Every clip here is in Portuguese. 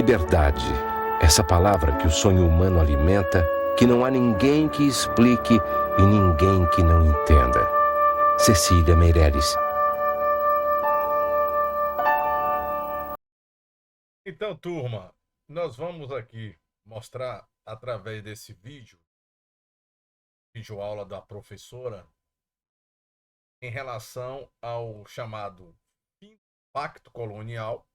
Liberdade, essa palavra que o sonho humano alimenta, que não há ninguém que explique e ninguém que não entenda. Cecília Meirelles. Então, turma, nós vamos aqui mostrar através desse vídeo aula da professora, em relação ao chamado fim do Pacto Colonial.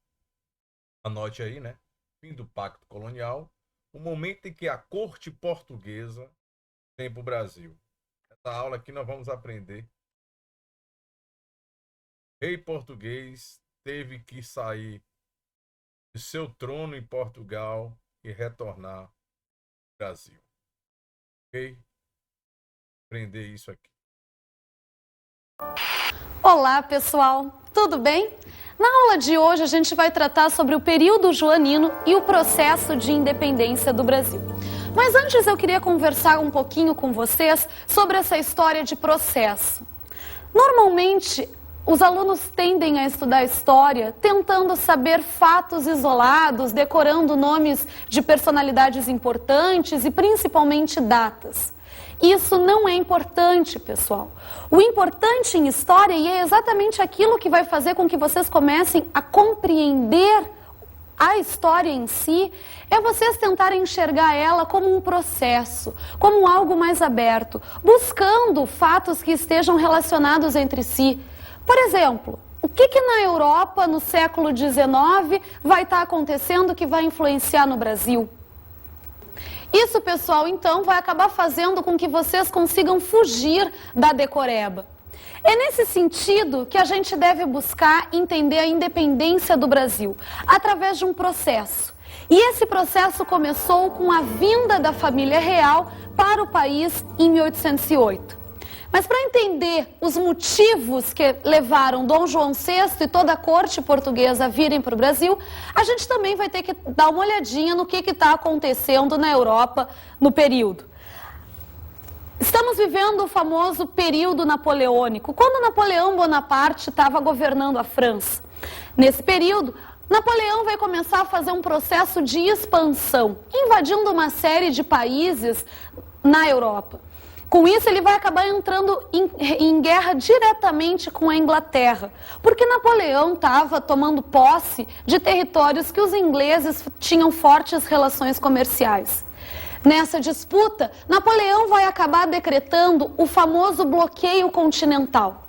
Anote aí, né? Fim do Pacto Colonial, o momento em que a corte portuguesa vem para o Brasil. Essa aula aqui nós vamos aprender. O rei português teve que sair de seu trono em Portugal e retornar ao Brasil. Ok? Aprender isso aqui. Olá, pessoal, tudo bem? Na aula de hoje a gente vai tratar sobre o período joanino e o processo de independência do Brasil. Mas antes eu queria conversar um pouquinho com vocês sobre essa história de processo. Normalmente, os alunos tendem a estudar história tentando saber fatos isolados, decorando nomes de personalidades importantes e principalmente datas. Isso não é importante, pessoal. O importante em história, e é exatamente aquilo que vai fazer com que vocês comecem a compreender a história em si, é vocês tentarem enxergar ela como um processo, como algo mais aberto, buscando fatos que estejam relacionados entre si. Por exemplo, o que na Europa, no século XIX, vai estar acontecendo que vai influenciar no Brasil? Isso, pessoal, então, vai acabar fazendo com que vocês consigam fugir da decoreba. É nesse sentido que a gente deve buscar entender a independência do Brasil, através de um processo. E esse processo começou com a vinda da família real para o país em 1808. Mas para entender os motivos que levaram Dom João VI e toda a corte portuguesa a virem para o Brasil, a gente também vai ter que dar uma olhadinha no que está acontecendo na Europa no período. Estamos vivendo o famoso período napoleônico, quando Napoleão Bonaparte estava governando a França. Nesse período, Napoleão vai começar a fazer um processo de expansão, invadindo uma série de países na Europa. Com isso, ele vai acabar entrando em guerra diretamente com a Inglaterra, porque Napoleão estava tomando posse de territórios que os ingleses tinham fortes relações comerciais. Nessa disputa, Napoleão vai acabar decretando o famoso bloqueio continental.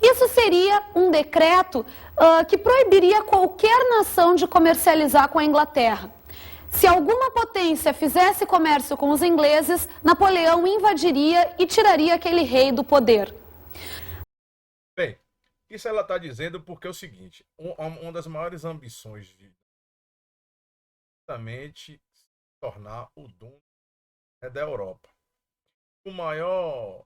Isso seria um decreto que proibiria qualquer nação de comercializar com a Inglaterra. Se alguma potência fizesse comércio com os ingleses, Napoleão invadiria e tiraria aquele rei do poder. Bem, isso ela está dizendo porque é o seguinte, uma das maiores ambições de justamente se tornar o dono da Europa. O maior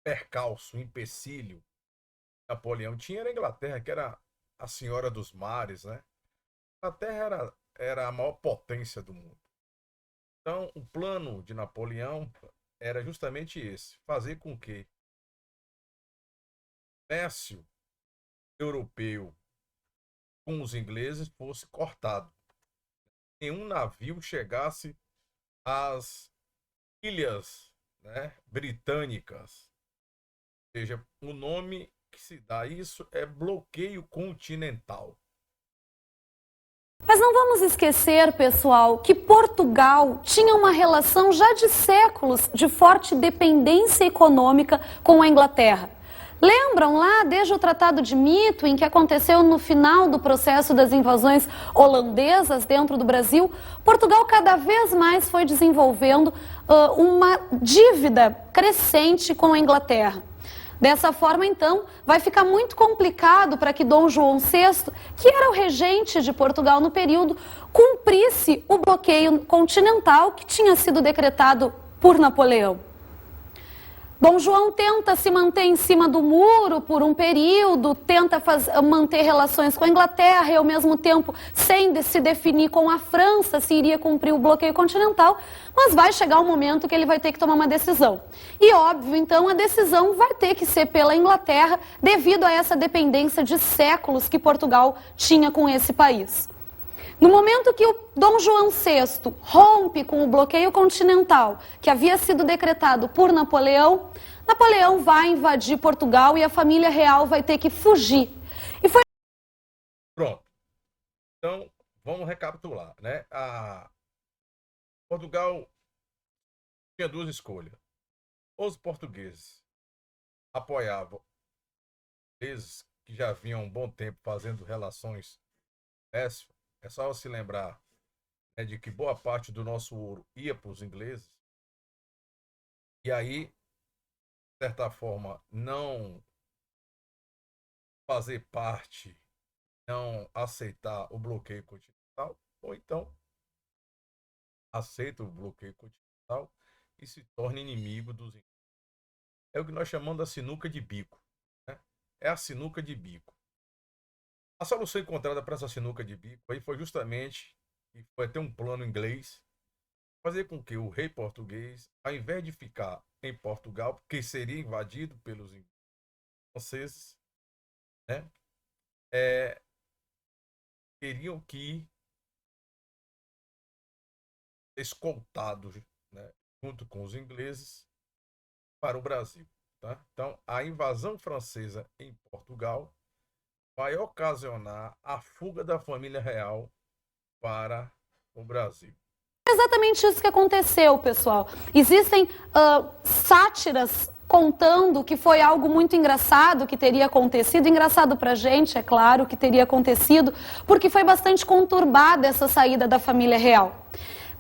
percalço, empecilho que Napoleão tinha era a Inglaterra, que era a senhora dos mares, né? A Inglaterra era a maior potência do mundo. Então, o plano de Napoleão era justamente esse, fazer com que o comércio europeu com os ingleses fosse cortado. Nenhum navio chegasse às ilhas, né, britânicas. Ou seja, o nome que se dá a isso é bloqueio continental. Mas não vamos esquecer, pessoal, que Portugal tinha uma relação já de séculos de forte dependência econômica com a Inglaterra. Lembram lá, desde o Tratado de Mito, que aconteceu no final do processo das invasões holandesas dentro do Brasil, Portugal cada vez mais foi desenvolvendo uma dívida crescente com a Inglaterra. Dessa forma, então, vai ficar muito complicado para que Dom João VI, que era o regente de Portugal no período, cumprisse o bloqueio continental que tinha sido decretado por Napoleão. Dom João tenta se manter em cima do muro por um período, tenta manter relações com a Inglaterra e, ao mesmo tempo, sem se definir com a França se iria cumprir o bloqueio continental, mas vai chegar um momento que ele vai ter que tomar uma decisão. E, óbvio, então, a decisão vai ter que ser pela Inglaterra devido a essa dependência de séculos que Portugal tinha com esse país. No momento que o Dom João VI rompe com o bloqueio continental que havia sido decretado por Napoleão, Napoleão vai invadir Portugal e a família real vai ter que fugir. E foi... Pronto. Então, vamos recapitular, né? Portugal tinha duas escolhas. Os portugueses apoiavam eles que já vinham um bom tempo fazendo relações comércio. É só se lembrar, né, de que boa parte do nosso ouro ia para os ingleses. E aí, de certa forma, não fazer parte, não aceitar o bloqueio continental, ou então aceita o bloqueio continental e se torna inimigo dos ingleses. É o que nós chamamos da sinuca de bico, né? É a sinuca de bico. A solução encontrada para essa sinuca de bico aí foi justamente, e foi ter um plano inglês, fazer com que o rei português, ao invés de ficar em Portugal, porque seria invadido pelos franceses, né, teriam que ser escoltados, né, junto com os ingleses, para o Brasil. Tá? Então, a invasão francesa em Portugal vai ocasionar a fuga da família real para o Brasil. É exatamente isso que aconteceu, pessoal. Existem sátiras contando que foi algo muito engraçado que teria acontecido. Engraçado pra gente, é claro, que teria acontecido, porque foi bastante conturbada essa saída da família real.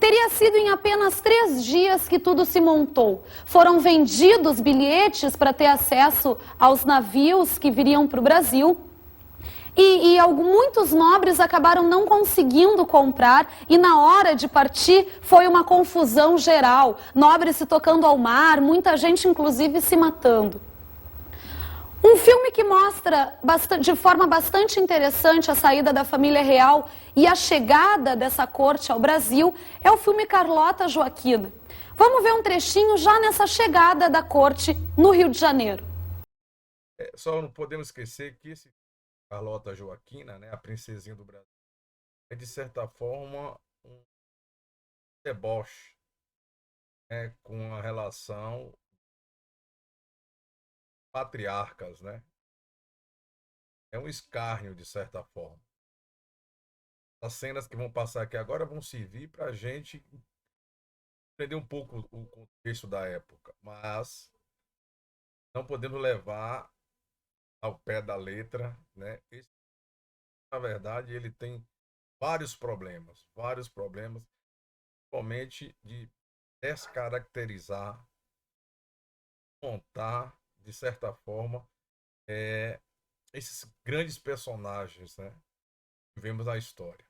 Teria sido em apenas 3 dias que tudo se montou. Foram vendidos bilhetes para ter acesso aos navios que viriam para o Brasil. E muitos nobres acabaram não conseguindo comprar e na hora de partir foi uma confusão geral. Nobres se tocando ao mar, muita gente inclusive se matando. Um filme que mostra de forma bastante interessante a saída da família real e a chegada dessa corte ao Brasil é o filme Carlota Joaquina. Vamos ver um trechinho já nessa chegada da corte no Rio de Janeiro. Só não podemos esquecer que esse Carlota Joaquina, né, a princesinha do Brasil, é de certa forma um deboche, né, com a relação patriarcas, né? É um escárnio, de certa forma. As cenas que vão passar aqui agora vão servir para a gente entender um pouco o contexto da época, mas não podemos levar ao pé da letra, né? Esse, na verdade, ele tem vários problemas, principalmente de descaracterizar, montar, de certa forma, esses grandes personagens, né, que vemos na história.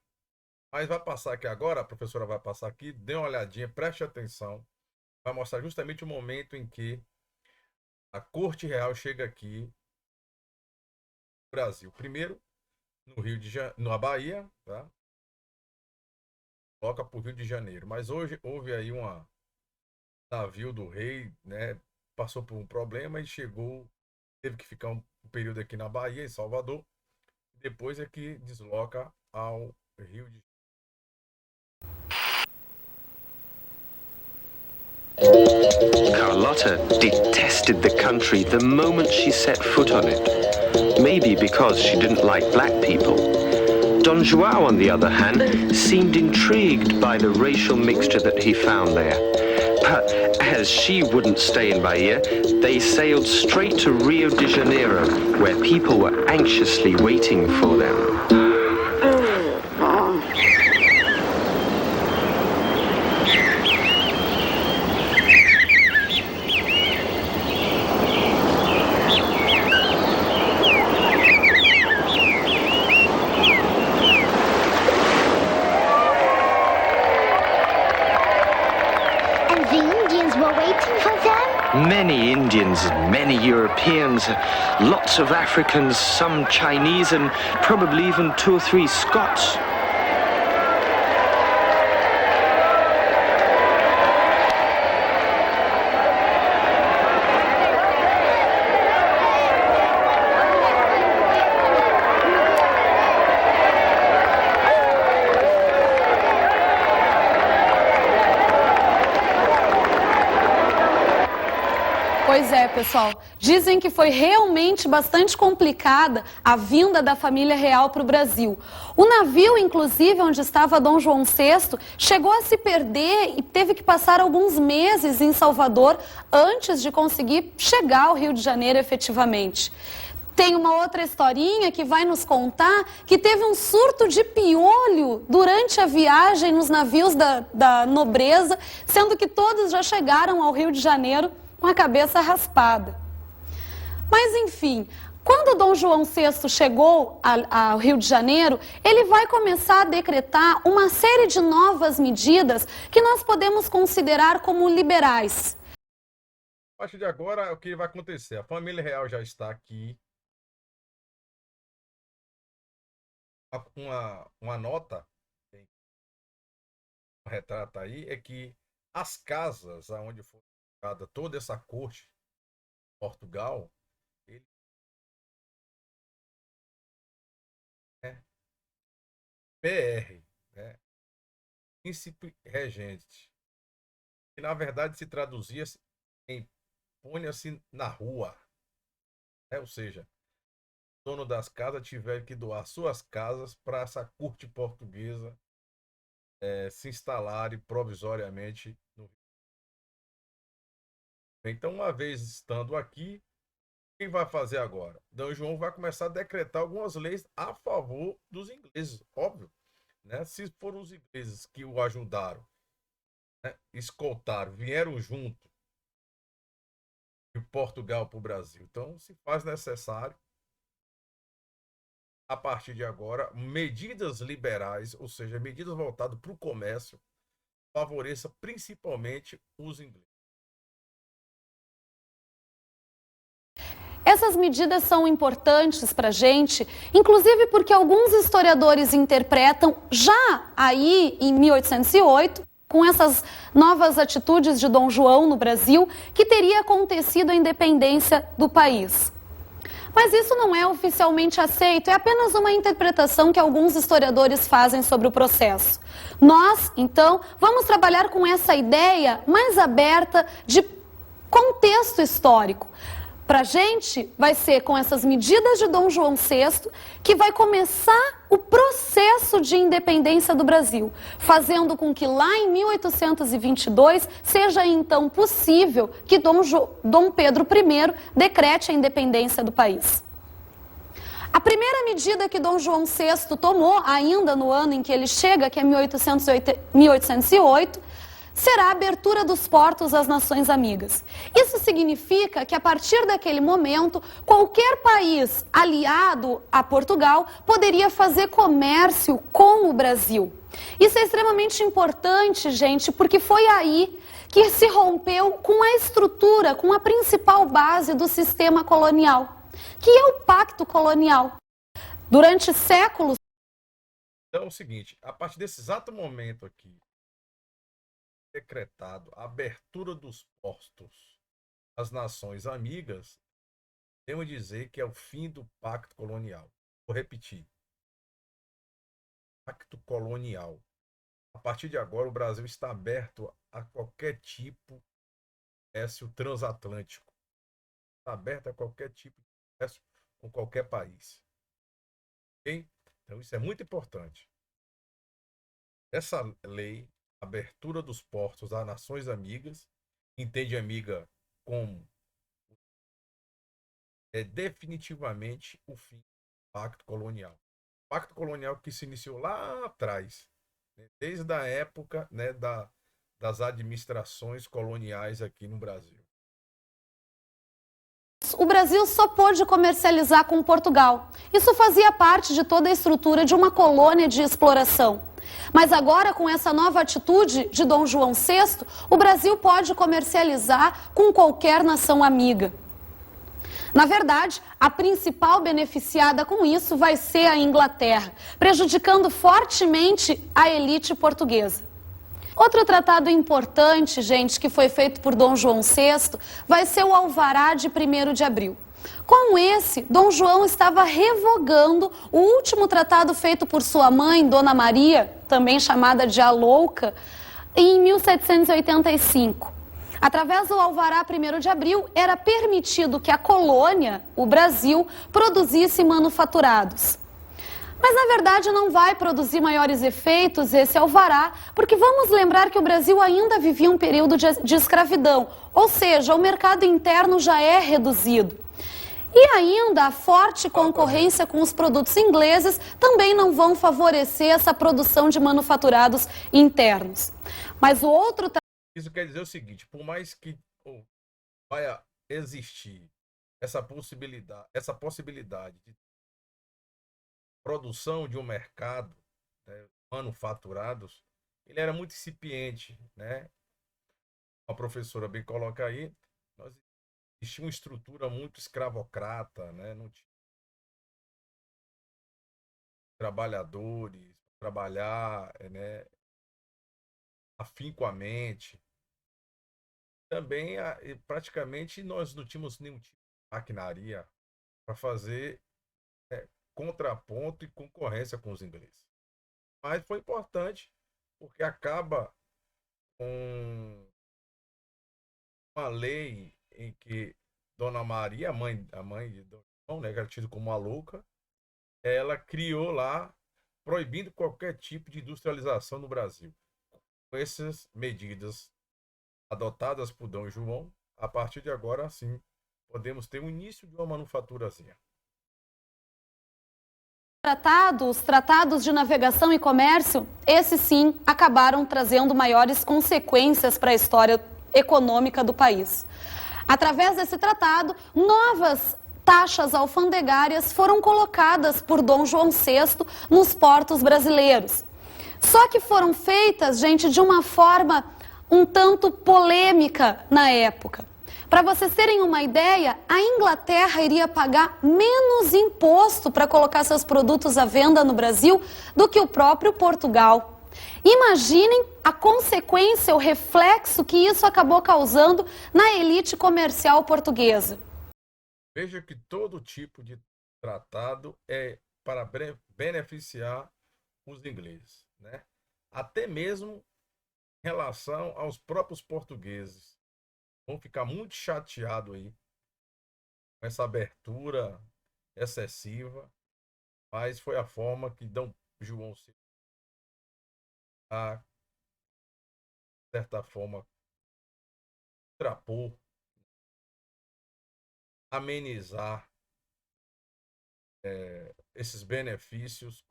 Mas vai passar aqui agora, a professora vai passar aqui, dê uma olhadinha, preste atenção, vai mostrar justamente o momento em que a corte real chega aqui no Brasil. Primeiro, no Rio de Janeiro, na Bahia, tá? Coloca para o Rio de Janeiro. Mas hoje houve aí um navio do rei, né? Passou por um problema e chegou, teve que ficar um período aqui na Bahia, em Salvador. Depois é que desloca ao Rio de Janeiro. Carlota detested the country the moment she set foot on it. Maybe because she didn't like black people. Don João, on the other hand, seemed intrigued by the racial mixture that he found there. But as she wouldn't stay in Bahia, they sailed straight to Rio de Janeiro, where people were anxiously waiting for them. Many Indians, many Europeans, lots of Africans, some Chinese, and probably even 2 or 3 Scots. Pois é, pessoal. Dizem que foi realmente bastante complicada a vinda da família real para o Brasil. O navio, inclusive, onde estava Dom João VI, chegou a se perder e teve que passar alguns meses em Salvador antes de conseguir chegar ao Rio de Janeiro efetivamente. Tem uma outra historinha que vai nos contar que teve um surto de piolho durante a viagem nos navios da nobreza, sendo que todos já chegaram ao Rio de Janeiro com a cabeça raspada. Mas, enfim, quando Dom João VI chegou ao Rio de Janeiro, ele vai começar a decretar uma série de novas medidas que nós podemos considerar como liberais. A partir de agora, o que vai acontecer? A família real já está aqui. Uma nota, um retrato aí, é que as casas onde foi colocada toda essa corte de Portugal, ele é PR, né? Príncipe Regente, que na verdade se traduzia em ponha-se na rua, né? Ou seja, dono das casas tiveram que doar suas casas para essa corte portuguesa se instalar provisoriamente no Rio. Então, uma vez estando aqui, quem vai fazer agora? Dom João vai começar a decretar algumas leis a favor dos ingleses, óbvio, né? Se foram os ingleses que o ajudaram, né, escoltaram, vieram junto de Portugal para o Brasil. Então, se faz necessário, a partir de agora, medidas liberais, ou seja, medidas voltadas para o comércio, favoreça principalmente os ingleses. Essas medidas são importantes para a gente, inclusive porque alguns historiadores interpretam, já aí em 1808, com essas novas atitudes de Dom João no Brasil, que teria acontecido a independência do país. Mas isso não é oficialmente aceito, é apenas uma interpretação que alguns historiadores fazem sobre o processo. Nós, então, vamos trabalhar com essa ideia mais aberta de contexto histórico. Para a gente, vai ser com essas medidas de Dom João VI que vai começar o processo de independência do Brasil, fazendo com que lá em 1822 seja então possível que Dom Pedro I decrete a independência do país. A primeira medida que Dom João VI tomou, ainda no ano em que ele chega, que é 1808, será a abertura dos portos às nações amigas. Isso significa que, a partir daquele momento, qualquer país aliado a Portugal poderia fazer comércio com o Brasil. Isso é extremamente importante, gente, porque foi aí que se rompeu com a estrutura, com a principal base do sistema colonial, que é o Pacto Colonial. Durante séculos... Então é o seguinte, a partir desse exato momento aqui, decretado a abertura dos portos às nações amigas, podemos dizer que é o fim do Pacto Colonial. Vou repetir. Pacto Colonial. A partir de agora, o Brasil está aberto a qualquer tipo de comércio transatlântico. Está aberto a qualquer tipo de comércio com qualquer país. Ok? Então, isso é muito importante. Essa lei, abertura dos portos a nações amigas, entende amiga como definitivamente o fim do Pacto Colonial. O Pacto Colonial que se iniciou lá atrás, né, desde a época, né, das administrações coloniais aqui no Brasil. O Brasil só pôde comercializar com Portugal. Isso fazia parte de toda a estrutura de uma colônia de exploração. Mas agora, com essa nova atitude de Dom João VI, o Brasil pode comercializar com qualquer nação amiga. Na verdade, a principal beneficiada com isso vai ser a Inglaterra, prejudicando fortemente a elite portuguesa. Outro tratado importante, gente, que foi feito por Dom João VI, vai ser o Alvará de 1º de abril. Com esse, Dom João estava revogando o último tratado feito por sua mãe, Dona Maria, também chamada de a Louca, em 1785. Através do Alvará 1º de abril, era permitido que a colônia, o Brasil, produzisse manufaturados. Mas, na verdade, não vai produzir maiores efeitos esse alvará, porque vamos lembrar que o Brasil ainda vivia um período de escravidão, ou seja, o mercado interno já é reduzido. E ainda a forte concorrência com os produtos ingleses também não vão favorecer essa produção de manufaturados internos. Mas o outro... Isso quer dizer o seguinte, por mais que vai existir essa possibilidade de produção de um mercado, né, manufaturados, ele era muito incipiente, né? A professora bem coloca aí, existia uma estrutura muito escravocrata, né? Não tinha trabalhadores, trabalhar, né, afincoamente. Também, praticamente, nós não tínhamos nenhum tipo de maquinaria para fazer contraponto e concorrência com os ingleses. Mas foi importante, porque acaba com uma lei em que Dona Maria, a mãe de Dom João, né, que era tida como uma louca, ela criou lá, proibindo qualquer tipo de industrialização no Brasil. Com essas medidas adotadas por Dom João, a partir de agora, sim, podemos ter o início de uma manufaturazinha. Tratados de navegação e comércio, esses sim acabaram trazendo maiores consequências para a história econômica do país. Através desse tratado, novas taxas alfandegárias foram colocadas por Dom João VI nos portos brasileiros. Só que foram feitas, gente, de uma forma um tanto polêmica na época. Para vocês terem uma ideia, a Inglaterra iria pagar menos imposto para colocar seus produtos à venda no Brasil do que o próprio Portugal. Imaginem a consequência, o reflexo que isso acabou causando na elite comercial portuguesa. Veja que todo tipo de tratado é para beneficiar os ingleses, né? Até mesmo em relação aos próprios portugueses. Vão ficar muito chateados aí com essa abertura excessiva, mas foi a forma que Dom João VI, de certa forma, trapou, amenizar esses benefícios.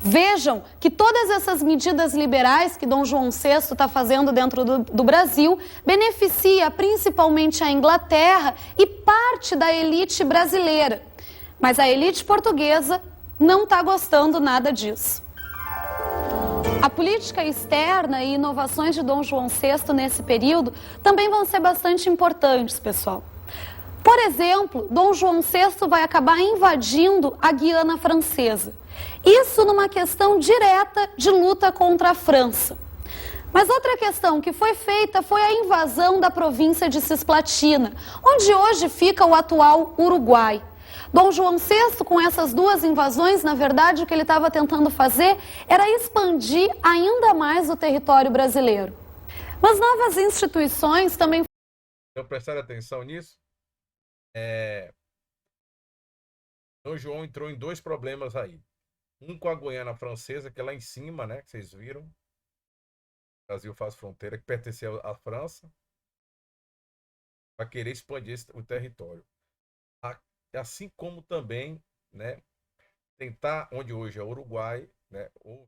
Vejam que todas essas medidas liberais que Dom João VI está fazendo dentro do Brasil beneficia principalmente a Inglaterra e parte da elite brasileira. Mas a elite portuguesa não está gostando nada disso. A política externa e inovações de Dom João VI nesse período também vão ser bastante importantes, pessoal. Por exemplo, Dom João VI vai acabar invadindo a Guiana Francesa. Isso numa questão direta de luta contra a França. Mas outra questão que foi feita foi a invasão da província de Cisplatina, onde hoje fica o atual Uruguai. Dom João VI, com essas duas invasões, na verdade, o que ele estava tentando fazer era expandir ainda mais o território brasileiro. Mas novas instituições também... Eu prestar atenção nisso? Dom João entrou em dois problemas aí. Um com a Guiana Francesa, que é lá em cima, né, que vocês viram. O Brasil faz fronteira, que pertenceu à França, para querer expandir o território. Assim como também, né, tentar, onde hoje é o Uruguai, né, os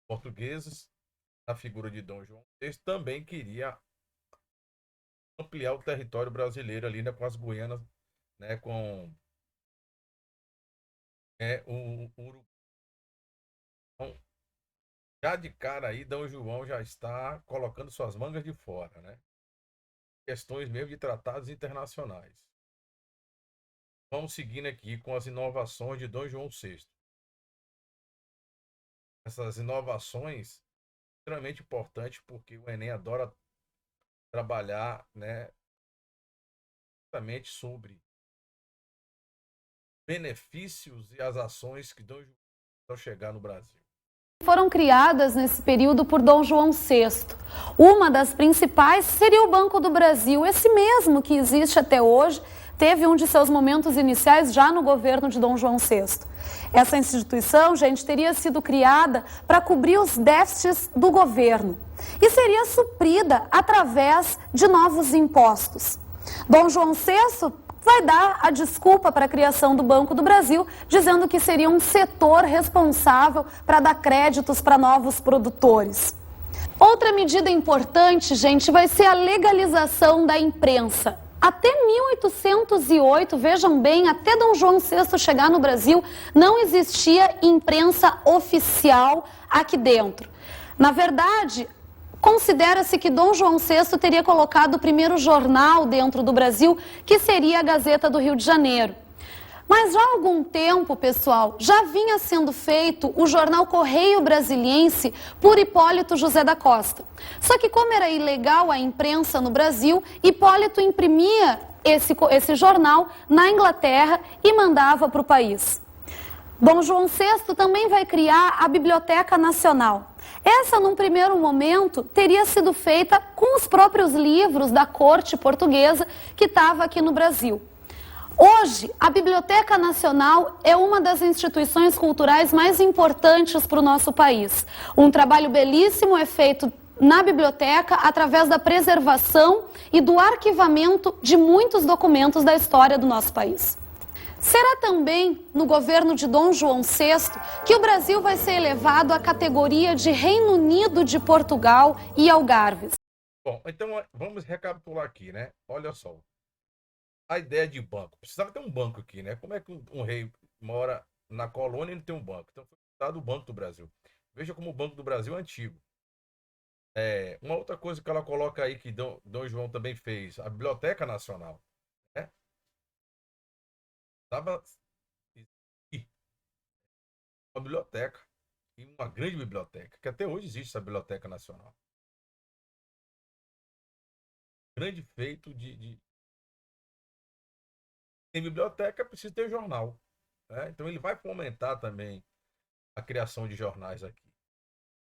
portugueses, a figura de Dom João VI, também queria ampliar o território brasileiro ali, né, com as Guianas, né, com o Uruguai. Então, já de cara aí, Dom João já está colocando suas mangas de fora, né? Questões mesmo de tratados internacionais. Vamos seguindo aqui com as inovações de Dom João VI. Essas inovações extremamente importantes, porque o Enem adora trabalhar, né, justamente sobre benefícios e as ações que Dom João ao chegar no Brasil. Foram criadas nesse período por Dom João VI. Uma das principais seria o Banco do Brasil, esse mesmo que existe até hoje, teve um de seus momentos iniciais já no governo de Dom João VI. Essa instituição, gente, teria sido criada para cobrir os déficits do governo e seria suprida através de novos impostos. Dom João VI vai dar a desculpa para a criação do Banco do Brasil, dizendo que seria um setor responsável para dar créditos para novos produtores. Outra medida importante, gente, vai ser a legalização da imprensa. Até 1808, vejam bem, até Dom João VI chegar no Brasil, não existia imprensa oficial aqui dentro. Na verdade, considera-se que Dom João VI teria colocado o primeiro jornal dentro do Brasil, que seria a Gazeta do Rio de Janeiro. Mas já há algum tempo, pessoal, já vinha sendo feito o jornal Correio Brasiliense por Hipólito José da Costa. Só que como era ilegal a imprensa no Brasil, Hipólito imprimia esse jornal na Inglaterra e mandava para o país. Dom João VI também vai criar a Biblioteca Nacional. Essa, num primeiro momento, teria sido feita com os próprios livros da corte portuguesa que estava aqui no Brasil. Hoje, a Biblioteca Nacional é uma das instituições culturais mais importantes para o nosso país. Um trabalho belíssimo é feito na biblioteca através da preservação e do arquivamento de muitos documentos da história do nosso país. Será também no governo de Dom João VI que o Brasil vai ser elevado à categoria de Reino Unido de Portugal e Algarves. Bom, então vamos recapitular aqui, né? Olha só. A ideia de banco. Precisava ter um banco aqui, né? Como é que um rei mora na colônia e ele tem um banco? Então foi criado o Banco do Brasil. Veja como o Banco do Brasil é antigo. Uma outra coisa que ela coloca aí que Dom João também fez, a Biblioteca Nacional. Né? Estava uma biblioteca, e uma grande biblioteca, que até hoje existe essa Biblioteca Nacional. Grande feito Tem biblioteca, precisa ter jornal. Né? Então ele vai fomentar também a criação de jornais aqui.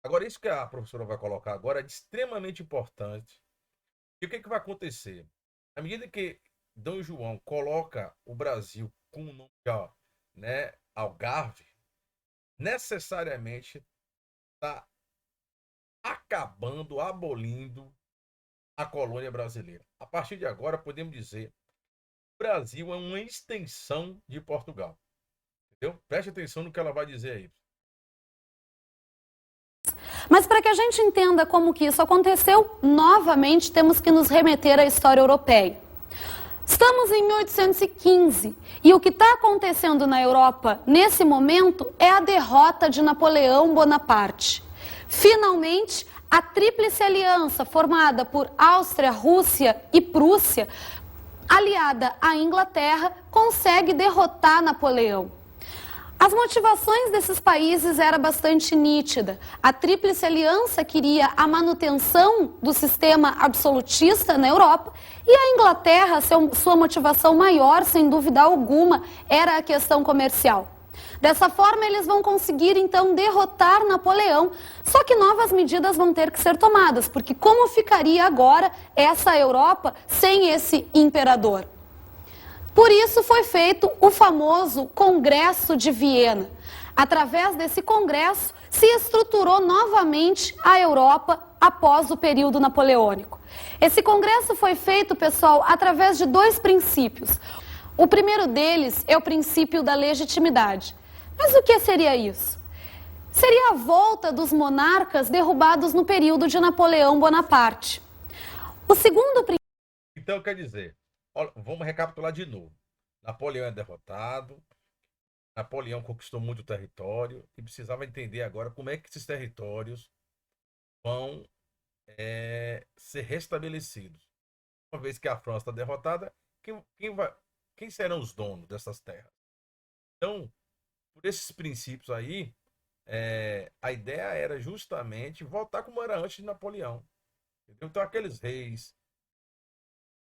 Agora, isso que a professora vai colocar agora é extremamente importante. E o que vai acontecer? À medida que Dom João coloca o Brasil com o nome, né, Algarve, necessariamente está acabando, abolindo a colônia brasileira. A partir de agora, podemos dizer que o Brasil é uma extensão de Portugal. Entendeu? Preste atenção no que ela vai dizer aí. Mas para que a gente entenda como que isso aconteceu, novamente temos que nos remeter à história europeia. Estamos em 1815 e o que está acontecendo na Europa nesse momento é a derrota de Napoleão Bonaparte. Finalmente, a Tríplice Aliança, formada por Áustria, Rússia e Prússia, aliada à Inglaterra, consegue derrotar Napoleão. As motivações desses países eram bastante nítidas. A Tríplice Aliança queria a manutenção do sistema absolutista na Europa e a Inglaterra, sua motivação maior, sem dúvida alguma, era a questão comercial. Dessa forma, eles vão conseguir, então, derrotar Napoleão, só que novas medidas vão ter que ser tomadas, porque como ficaria agora essa Europa sem esse imperador? Por isso foi feito o famoso Congresso de Viena. Através desse congresso, se estruturou novamente a Europa após o período napoleônico. Esse congresso foi feito, pessoal, através de dois princípios. O primeiro deles é o princípio da legitimidade. Mas o que seria isso? Seria a volta dos monarcas derrubados no período de Napoleão Bonaparte. O segundo princípio... Então, quer dizer... Vamos recapitular de novo. Napoleão é derrotado, Napoleão conquistou muito território e precisava entender agora como é que esses territórios vão ser restabelecidos. Uma vez que a França está derrotada, quem serão os donos dessas terras? Então, por esses princípios aí, a ideia era justamente voltar como era antes de Napoleão. Entendeu? Então, aqueles reis,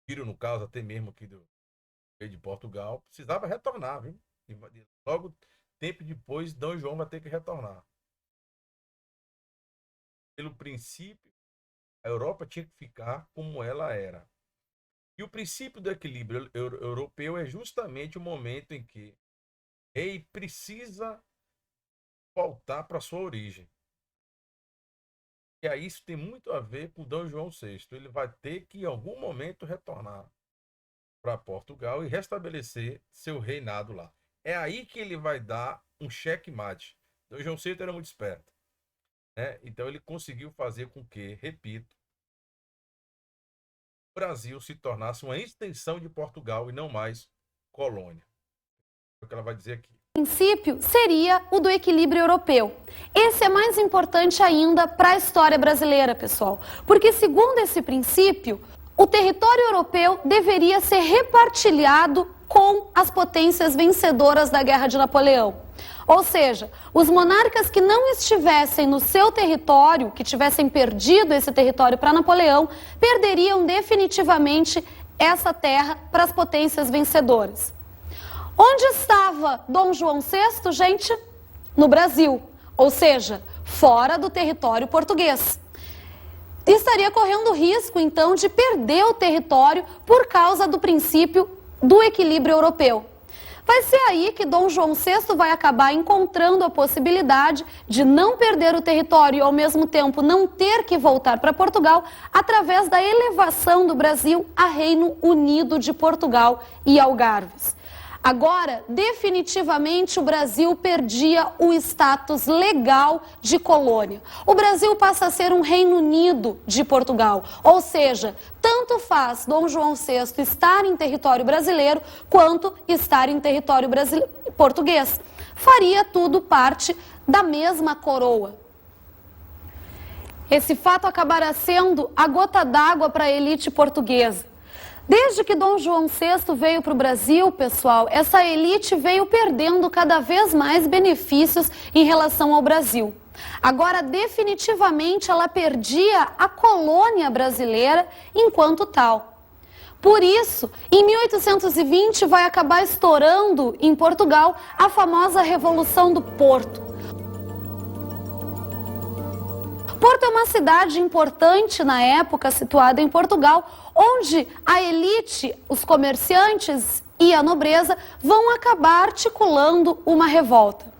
no caso, até mesmo aqui do rei de Portugal, precisava retornar, viu? E logo, tempo depois, Dom João vai ter que retornar. Pelo princípio, a Europa tinha que ficar como ela era. E o princípio do equilíbrio europeu é justamente o momento em que o rei precisa voltar para sua origem. E aí isso tem muito a ver com Dom João VI. Ele vai ter que, em algum momento, retornar para Portugal e restabelecer seu reinado lá. É aí que ele vai dar um checkmate. Dom João VI era muito esperto, né? Então ele conseguiu fazer com que, repito, o Brasil se tornasse uma extensão de Portugal e não mais colônia. É o que ela vai dizer aqui. O princípio seria o do equilíbrio europeu. Esse é mais importante ainda para a história brasileira, pessoal, porque segundo esse princípio, o território europeu deveria ser repartilhado com as potências vencedoras da Guerra de Napoleão. Ou seja, os monarcas que não estivessem no seu território, que tivessem perdido esse território para Napoleão, perderiam definitivamente essa terra para as potências vencedoras. Onde estava Dom João VI, gente? No Brasil, ou seja, fora do território português. Estaria correndo risco, então, de perder o território por causa do princípio do equilíbrio europeu. Vai ser aí que Dom João VI vai acabar encontrando a possibilidade de não perder o território e, ao mesmo tempo, não ter que voltar para Portugal através da elevação do Brasil a Reino Unido de Portugal e Algarves. Agora, definitivamente, o Brasil perdia o status legal de colônia. O Brasil passa a ser um Reino Unido de Portugal, ou seja, tanto faz Dom João VI estar em território brasileiro quanto estar em território português. Faria tudo parte da mesma coroa. Esse fato acabará sendo a gota d'água para a elite portuguesa. Desde que Dom João VI veio para o Brasil, pessoal, essa elite veio perdendo cada vez mais benefícios em relação ao Brasil. Agora, definitivamente, ela perdia a colônia brasileira enquanto tal. Por isso, em 1820, vai acabar estourando em Portugal a famosa Revolução do Porto. Porto é uma cidade importante na época, situada em Portugal, onde a elite, os comerciantes e a nobreza vão acabar articulando uma revolta.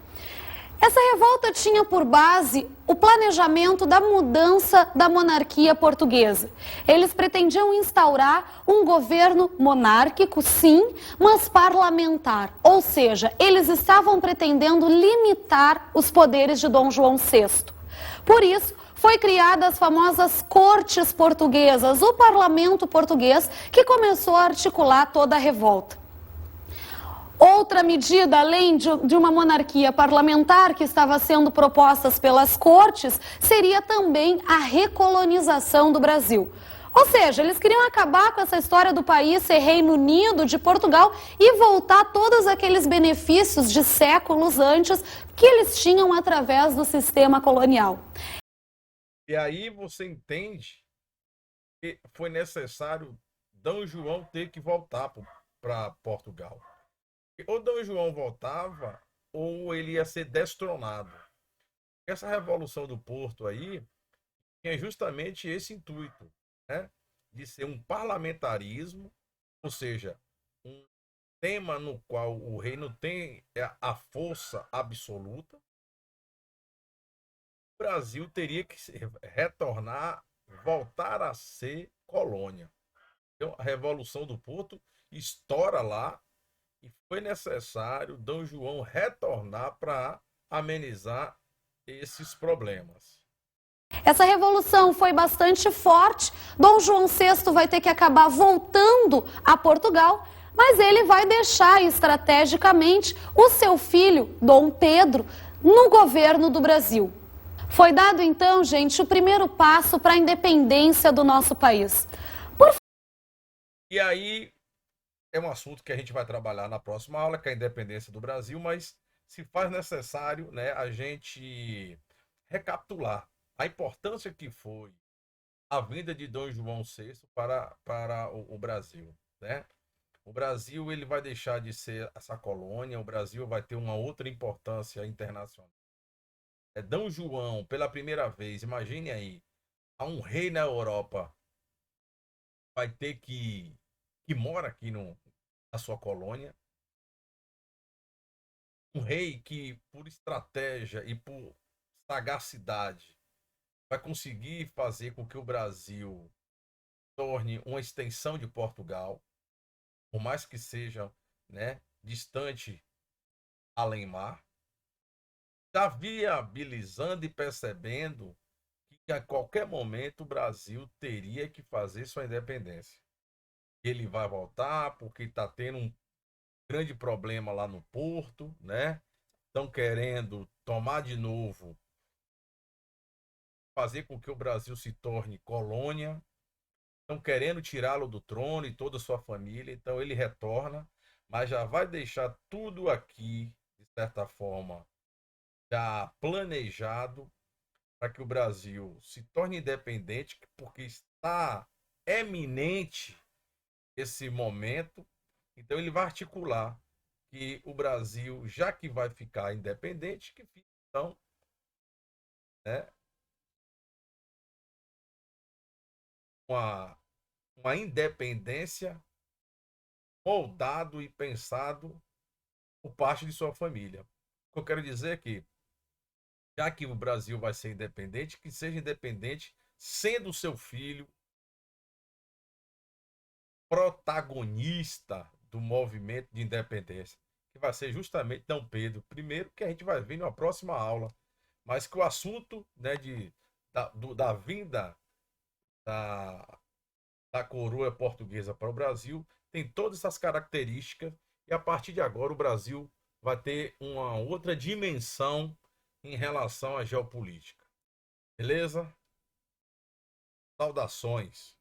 Essa revolta tinha por base o planejamento da mudança da monarquia portuguesa. Eles pretendiam instaurar um governo monárquico, sim, mas parlamentar. Ou seja, eles estavam pretendendo limitar os poderes de Dom João VI. Por isso, foi criada as famosas Cortes Portuguesas, o parlamento português, que começou a articular toda a revolta. Outra medida, além de uma monarquia parlamentar que estava sendo proposta pelas cortes, seria também a recolonização do Brasil. Ou seja, eles queriam acabar com essa história do país ser Reino Unido de Portugal e voltar todos aqueles benefícios de séculos antes que eles tinham através do sistema colonial. E aí você entende que foi necessário Dom João ter que voltar para Portugal. Ou Dom João voltava, ou ele ia ser destronado. Essa Revolução do Porto aí tinha justamente esse intuito, né? De ser um parlamentarismo, ou seja, um tema no qual o reino tem a força absoluta. O Brasil teria que retornar, voltar a ser colônia. Então, a Revolução do Porto estoura lá e foi necessário Dom João retornar para amenizar esses problemas. Essa revolução foi bastante forte. Dom João VI vai ter que acabar voltando a Portugal, mas ele vai deixar estrategicamente o seu filho, Dom Pedro, no governo do Brasil. Foi dado então, gente, o primeiro passo para a independência do nosso país. E aí é um assunto que a gente vai trabalhar na próxima aula, que é a independência do Brasil, mas se faz necessário, né, a gente recapitular a importância que foi a vinda de Dom João VI para o Brasil, né? O Brasil ele vai deixar de ser essa colônia, o Brasil vai ter uma outra importância internacional. Dom João, pela primeira vez, imagine aí, há um rei na Europa vai ter que mora aqui na sua colônia, um rei que por estratégia e por sagacidade vai conseguir fazer com que o Brasil torne uma extensão de Portugal, por mais que seja, né, distante além mar, está viabilizando e percebendo que a qualquer momento o Brasil teria que fazer sua independência. Ele vai voltar porque está tendo um grande problema lá no Porto, né? Estão querendo tomar de novo, fazer com que o Brasil se torne colônia, estão querendo tirá-lo do trono e toda a sua família, então ele retorna, mas já vai deixar tudo aqui, de certa forma, já planejado para que o Brasil se torne independente, porque está eminente esse momento. Então ele vai articular que o Brasil, já que vai ficar independente, que fique então, né, uma independência moldado e pensado por parte de sua família. O que eu quero dizer é que, já que o Brasil vai ser independente, que seja independente sendo seu filho protagonista do movimento de independência, que vai ser justamente Dom Pedro I, que a gente vai ver na próxima aula, mas que o assunto, né, da vinda da coroa portuguesa para o Brasil tem todas essas características, e a partir de agora o Brasil vai ter uma outra dimensão em relação à geopolítica. Beleza? Saudações.